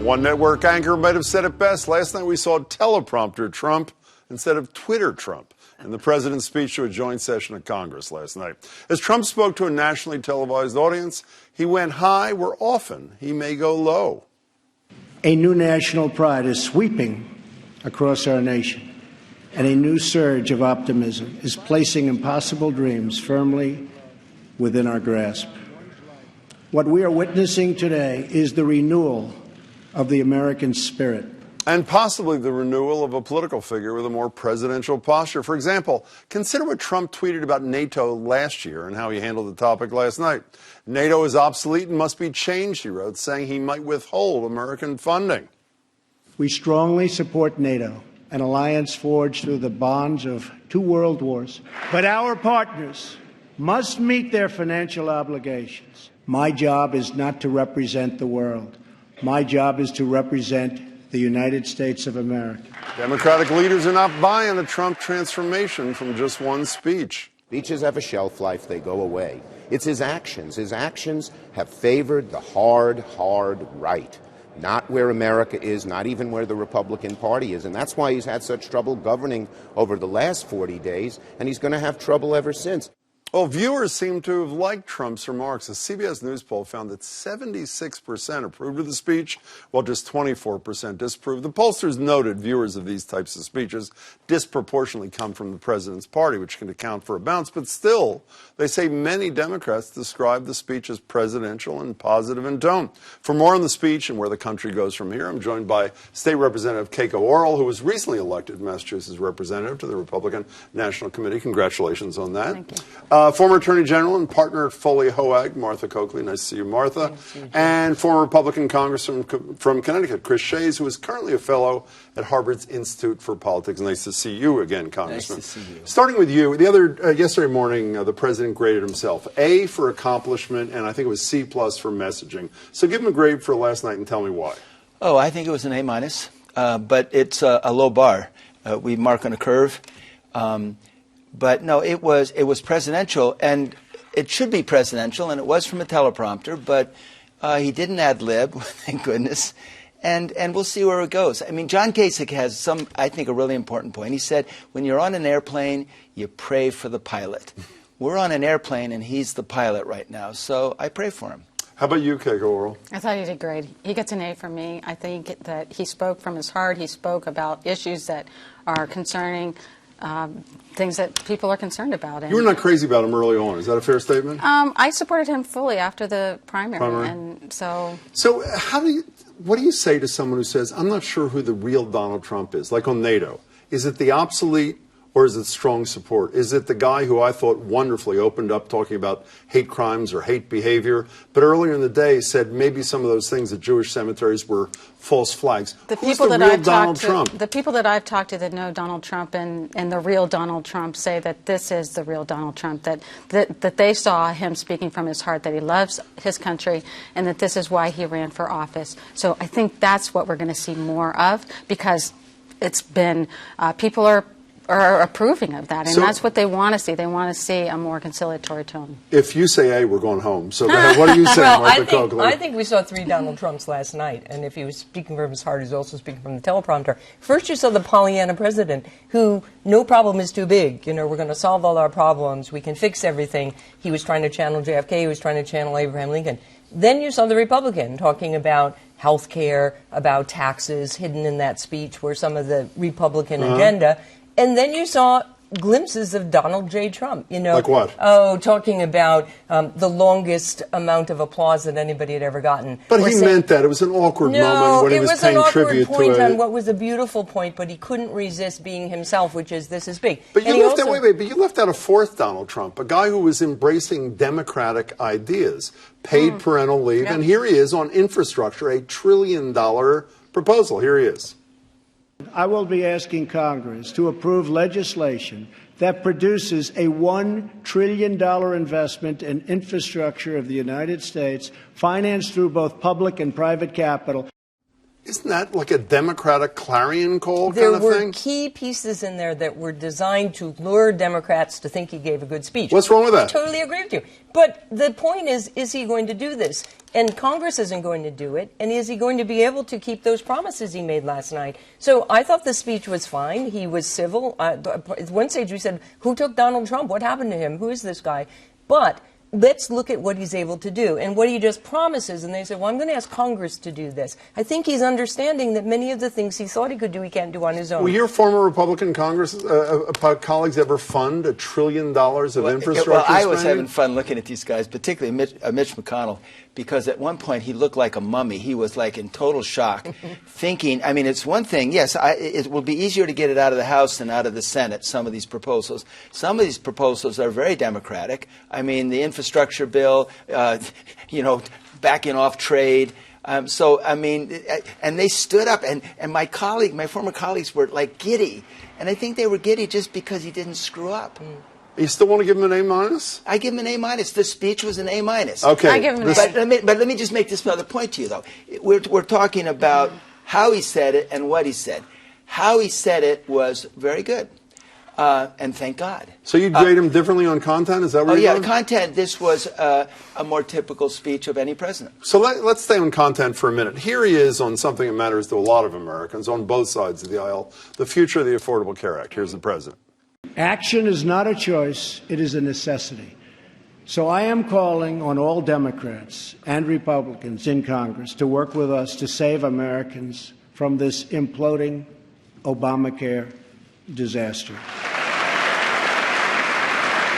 One network anchor might have said it best. Last night we saw teleprompter Trump instead of Twitter Trump in the president's speech to a joint session of Congress last night. As Trump spoke to a nationally televised audience, he went high where often he may go low. A new national pride is sweeping across our nation, and a new surge of optimism is placing impossible dreams firmly within our grasp. What we are witnessing today is the renewal of the American spirit. And possibly the renewal of a political figure with a more presidential posture. For example, consider what Trump tweeted about NATO last year and how he handled the topic last night. NATO is obsolete and must be changed, he wrote, saying he might withhold American funding. We strongly support NATO, an alliance forged through the bonds of 2 world wars. But our partners must meet their financial obligations. My job is not to represent the world. My job is to represent the United States of America. Democratic leaders are not buying the Trump transformation from just one speech. Speeches have a shelf life. They go away. It's his actions. His actions have favored the hard right. Not where America is, not even where the Republican Party is. And that's why he's had such trouble governing over the last 40 days, and he's going to have trouble ever since. Well, viewers seem to have liked Trump's remarks. A CBS News poll found that 76% approved of the speech, while just 24% disapproved. The pollsters noted viewers of these types of speeches disproportionately come from the president's party, which can account for a bounce. But still, they say many Democrats describe the speech as presidential and positive in tone. For more on the speech and where the country goes from here, I'm joined by State Representative Keiko Orrell, who was recently elected Massachusetts representative to the Republican National Committee. Congratulations on that. Thank you. Former Attorney General and partner at Foley Hoag, Martha Coakley. Nice to see you, Martha. And former Republican Congressman from Connecticut, Chris Shays, who is currently a fellow at Harvard's Institute for Politics. Nice to see you again, Congressman. Nice to see you. Starting with you, yesterday morning, the president graded himself A for accomplishment, and I think it was C+ for messaging. So give him a grade for last night and tell me why. Oh, I think it was an A-, but it's a low bar. We mark on a curve. But no, it was presidential, and it should be presidential, and it was from a teleprompter, but he didn't ad-lib, thank goodness, and we'll see where it goes. I mean, John Kasich has I think, a really important point. He said, when you're on an airplane, you pray for the pilot. We're on an airplane, and he's the pilot right now, so I pray for him. How about you, Keiko Orrell? I thought he did great. He gets an A from me. I think that he spoke from his heart. He spoke about issues that are concerning things that people are concerned about. And you were not crazy about him early on. Is that a fair statement? I supported him fully after the primary. And so what do you say to someone who says, I'm not sure who the real Donald Trump is, like on NATO? Is it the obsolete or is it strong support? Is it the guy who I thought wonderfully opened up talking about hate crimes or hate behavior, but earlier in the day said maybe some of those things at Jewish cemeteries were false flags? The Who's people the that real I've Donald talked Trump? to, the people that I've talked to that know Donald Trump and the real Donald Trump say that this is the real Donald Trump, that they saw him speaking from his heart, that he loves his country, and that this is why he ran for office. So I think that's what we're going to see more of, because it's been people are approving of that, and that's what they want to see. They want to see a more conciliatory tone. If you say A, we're going home. So what do you say, Well, Martha Coakley? I think we saw 3 Donald Trumps last night, and if he was speaking from his heart, he's also speaking from the teleprompter. First, you saw the Pollyanna president, who no problem is too big. You know, we're going to solve all our problems. We can fix everything. He was trying to channel JFK. He was trying to channel Abraham Lincoln. Then you saw the Republican talking about health care, about taxes. Hidden in that speech were some of the Republican agenda. And then you saw glimpses of Donald J. Trump, you know. Like what? Oh, talking about the longest amount of applause that anybody had ever gotten. But he meant that. It was an awkward moment when he was paying tribute to it. No, it was an awkward point on what was a beautiful point, but he couldn't resist being himself, which is, this is big. But you left out, but you left out a fourth Donald Trump, a guy who was embracing democratic ideas, paid parental leave, and here he is on infrastructure, $1 trillion proposal. Here he is. I will be asking Congress to approve legislation that produces a $1 trillion investment in infrastructure of the United States, financed through both public and private capital. Isn't that like a Democratic clarion call There kind of were thing? key pieces in there that were designed to lure Democrats to think he gave a good speech. What's wrong with that? I totally agree with you. But the point is he going to do this? And Congress isn't going to do it. And is he going to be able to keep those promises he made last night? So I thought the speech was fine. He was civil. At one stage we said, who took Donald Trump? What happened to him? Who is this guy? But let's look at what he's able to do and what he just promises. And they said, well, I'm going to ask Congress to do this. I think he's understanding that many of the things he thought he could do, he can't do on his own. Will your former Republican Congress colleagues ever fund $1 trillion of infrastructure Well, I spending? was having fun looking at these guys, particularly Mitch McConnell, because at one point he looked like a mummy. He was like in total shock, thinking, I mean, it's one thing, yes, it will be easier to get it out of the House than out of the Senate, some of these proposals. Some of these proposals are very Democratic. I mean, the infrastructure bill, backing off trade. So, I mean, and they stood up, and my former colleagues were like giddy. And I think they were giddy just because he didn't screw up. You still want to give him an A-? I give him an A-. The speech was an A-. Okay. I give him an A. But let me just make this other point to you, though. We're talking about how he said it and what he said. How he said it was very good, and thank God. So you'd grade him differently on content? Is that what you're doing? Content. This was a more typical speech of any president. So let's stay on content for a minute. Here he is on something that matters to a lot of Americans on both sides of the aisle, the future of the Affordable Care Act. Here's the president. Action is not a choice, it is a necessity. So I am calling on all Democrats and Republicans in Congress to work with us to save Americans from this imploding Obamacare disaster.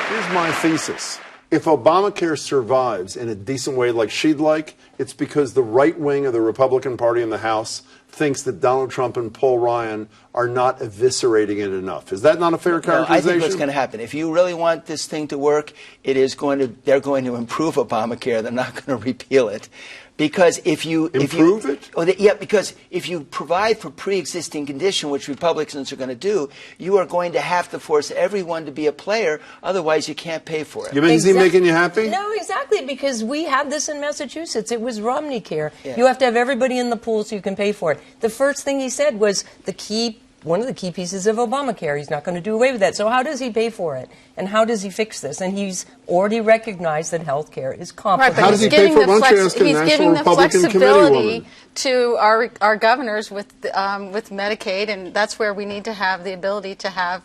Here's my thesis. If Obamacare survives in a decent way like she'd like, it's because the right wing of the Republican Party in the House thinks that Donald Trump and Paul Ryan are not eviscerating it enough. Is that not a fair characterization? I think what's going to happen, if you really want this thing to work, they're going to improve Obamacare. They're not going to repeal it. Because if you because if you provide for pre-existing condition, which Republicans are going to do, you are going to have to force everyone to be a player. Otherwise, you can't pay for it. You mean, is he making you happy? No, exactly, because we had this in Massachusetts. It was Romney Care. Yeah. You have to have everybody in the pool so you can pay for it. The first thing he said was one of the key pieces of Obamacare. He's not going to do away with that. So how does he pay for it? And how does he fix this? And he's already recognized that health care is complicated. Right, but How does he pay for it? Why don't you ask a he's National giving the Republican flexibility Committeewoman? to our governors with Medicaid, and that's where we need to have the ability to have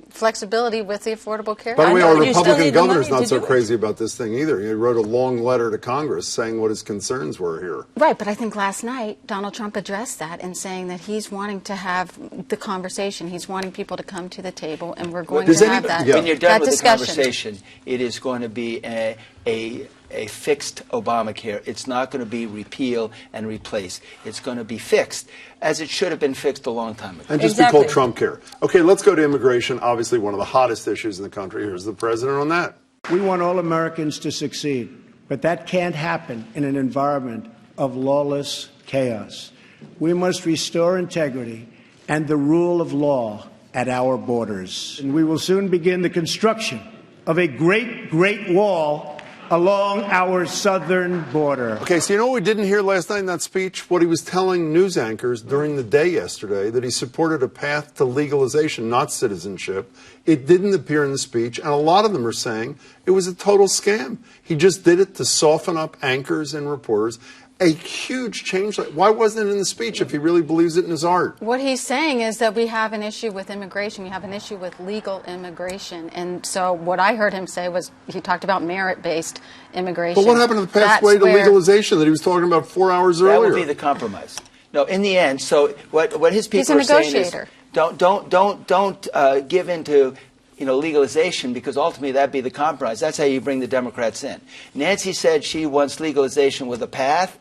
flexibility with the Affordable Care Act. By the way, I know, our but you still Republican need the governor's money not to so do it. crazy about this thing either. He wrote a long letter to Congress saying what his concerns were here. Right, but I think last night Donald Trump addressed that and saying that he's wanting to have the conversation. He's wanting people to come to the table, and we're going to have that, When you're done that with discussion. the conversation, it is going to be a fixed Obamacare. It's not going to be repeal and replace. It's going to be fixed, as it should have been fixed a long time ago. And just be called Trump care. Okay, let's go to immigration, obviously one of the hottest issues in the country. Here's the president on that. We want all Americans to succeed, but that can't happen in an environment of lawless chaos. We must restore integrity and the rule of law at our borders. And we will soon begin the construction of a great wall along our southern border. Okay, so you know what we didn't hear last night in that speech? What he was telling news anchors during the day yesterday, that he supported a path to legalization, not citizenship. It didn't appear in the speech, and a lot of them are saying it was a total scam. He just did it to soften up anchors and reporters. A huge change. Why wasn't it in the speech if he really believes it in his heart? What he's saying is that we have an issue with immigration. We have an issue with legal immigration. And so what I heard him say was he talked about merit-based immigration. But what happened to the pathway to legalization that he was talking about 4 hours earlier? That would be the compromise. No, in the end, so what his people are saying is don't give in to legalization, because ultimately that'd be the compromise. That's how you bring the Democrats in. Nancy said she wants legalization with a path.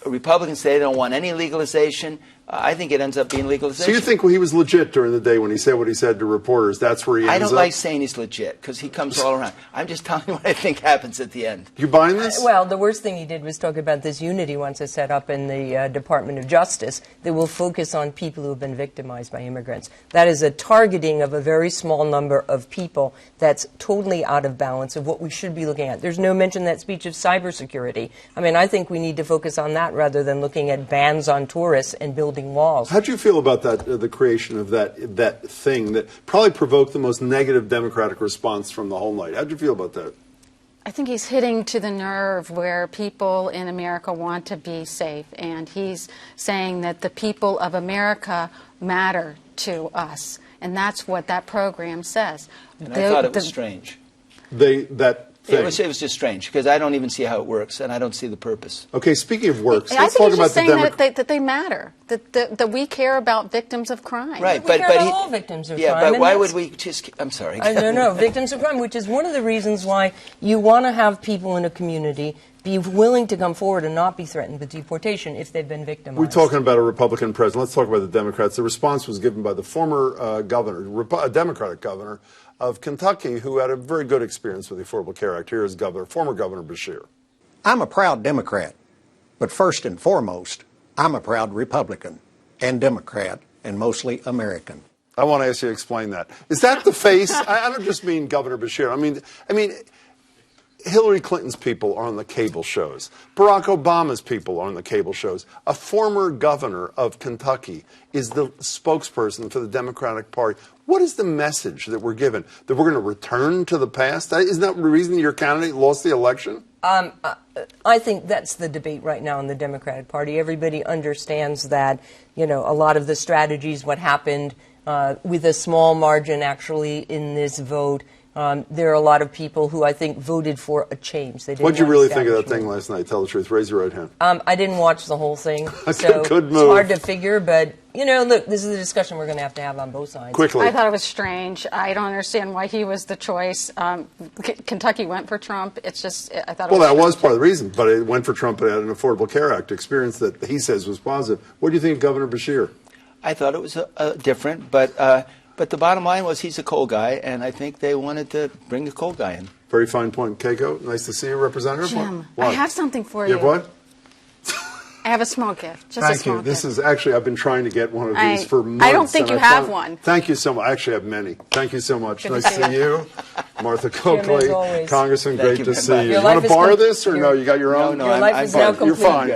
Republicans say they don't want any legalization. I think it ends up being legalization. So you think he was legit during the day when he said what he said to reporters? That's where he ends up? I don't like saying he's legit because he comes all around. I'm just telling you what I think happens at the end. You buying this? Well, the worst thing he did was talk about this unit he wants to set up in the Department of Justice that will focus on people who have been victimized by immigrants. That is a targeting of a very small number of people that's totally out of balance of what we should be looking at. There's no mention in that speech of cybersecurity. I mean, I think we need to focus on that rather than looking at bans on tourists and building walls. How do you feel about that? The creation of that thing that probably provoked the most negative Democratic response from the whole night. How do you feel about that? I think he's hitting to the nerve where people in America want to be safe, and he's saying that the people of America matter to us, and that's what that program says. And I thought it was strange. It was just strange because I don't even see how it works, and I don't see the purpose. Okay, speaking of works, I let's think talk he's about just the saying that they matter, that we care about victims of crime. Right, we care about all victims of crime. Yeah, but why would we just? I'm sorry. No, victims of crime, which is one of the reasons why you want to have people in a community be willing to come forward and not be threatened with deportation if they've been victimized. We're talking about a Republican president. Let's talk about the Democrats. The response was given by the former Democratic governor of Kentucky, who had a very good experience with the Affordable Care Act. Here is former Governor Beshear. I'm a proud Democrat, but first and foremost, I'm a proud Republican and Democrat and mostly American. I want to ask you to explain that. Is that the face? I don't just mean Governor Beshear. I mean, Hillary Clinton's people are on the cable shows. Barack Obama's people are on the cable shows. A former governor of Kentucky is the spokesperson for the Democratic Party. What is the message that we're given? That we're going to return to the past? Isn't that the reason your candidate lost the election? I think that's the debate right now in the Democratic Party. Everybody understands that, a lot of the strategies, what happened with a small margin actually in this vote. There are a lot of people who I think voted for a change. What did you really think of that thing last night? Tell the truth. Raise your right hand. I didn't watch the whole thing, so Good move. It's hard to figure. But look, this is a discussion we're going to have on both sides. Quickly. I thought it was strange. I don't understand why he was the choice. Kentucky went for Trump. It's just I thought. Well, that was part of the reason, but it went for Trump and had an Affordable Care Act experience that he says was positive. What do you think of Governor Beshear? I thought it was different, but the bottom line was he's a coal guy, and I think they wanted to bring the coal guy in. Very fine point. Keiko, nice to see you, Representative. Jim, what? I have something for you. You have what? I have a small gift. Just Thank a small you. This gift. is actually, I've been trying to get one of these for months. I don't think you have one. Thank you so much. I actually have many. Thank you so much. Good Nice to to see see you. Martha Jim, as Coakley, always. Congressman, Thank great you to very see much. you. Your You want life to is borrow com- this or no? You got your own? No, Your life is now You're complete. fine.